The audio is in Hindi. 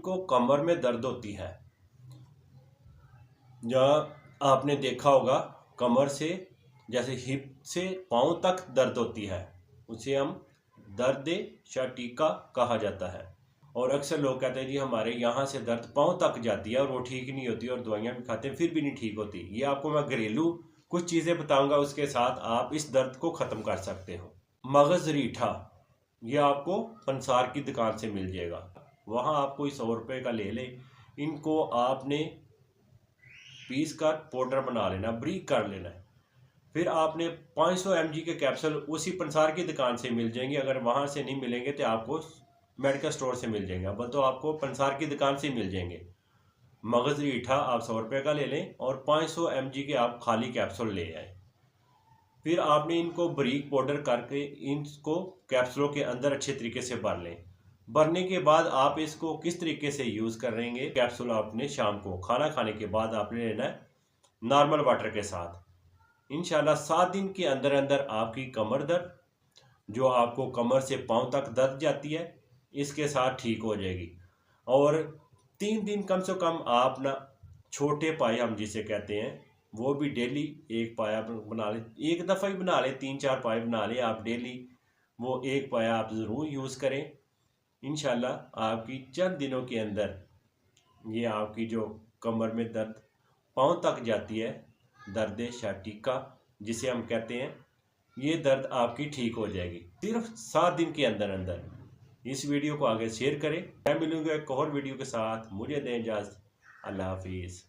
जिनको कमर में दर्द होती है या आपने देखा होगा कमर से जैसे हिप से पाँव तक दर्द होती है, उसे हम दर्द शटीका कहा जाता है। और अक्सर लोग कहते हैं जी हमारे यहाँ से दर्द पाँव तक जाती है और वो ठीक नहीं होती और दवाइयाँ भी खाते हैं फिर भी नहीं ठीक होती। ये आपको मैं घरेलू कुछ चीज़ें बताऊंगा, उसके साथ आप इस दर्द को ख़त्म कर सकते हो। मगज़ रीठा, ये आपको पंसार की दुकान से मिल जाएगा, वहाँ आप कोई 100 रुपये का ले लें। इनको आपने पीस कर पाउडर बना लेना, ब्रीक कर लेना है। फिर आपने 500 mg के कैप्सूल उसी पंसार की दुकान से मिल जाएंगे। अगर वहाँ से नहीं मिलेंगे तो आपको मेडिकल स्टोर से मिल जाएंगे, बल तो आपको पंसार की दुकान से मिल जाएंगे। मगज़ रीठा आप 100 रुपये का ले लें और 500 mg के आप खाली कैप्सूल ले आए। फिर आपने इनको बारीक पाउडर करके इनको कैप्सूलों के अंदर अच्छे तरीके से भर लें। भरने के बाद आप इसको किस तरीके से यूज़ करेंगे, कैप्सूल आपने शाम को खाना खाने के बाद आपने लेना है नॉर्मल वाटर के साथ। इंशाल्लाह 7 दिन के अंदर अंदर आपकी कमर दर्द, जो आपको कमर से पाँव तक दर्द जाती है, इसके साथ ठीक हो जाएगी। और 3 दिन कम से कम आप ना छोटे पाए हम जिसे कहते हैं, वो भी डेली एक पाया बना लें। एक दफ़ा ही बना लें, 3-4 पाए बना लें आप डेली, वो एक पाया आप ज़रूर यूज़ करें। इंशाल्लाह आपकी चंद दिनों के अंदर ये आपकी जो कमर में दर्द पाँव तक जाती है, दर्द शटीका जिसे हम कहते हैं, ये दर्द आपकी ठीक हो जाएगी सिर्फ 7 दिन के अंदर अंदर। इस वीडियो को आगे शेयर करें। मैं मिलूंगा एक और वीडियो के साथ, मुझे दें इजाज़त। अल्लाह हाफिज़।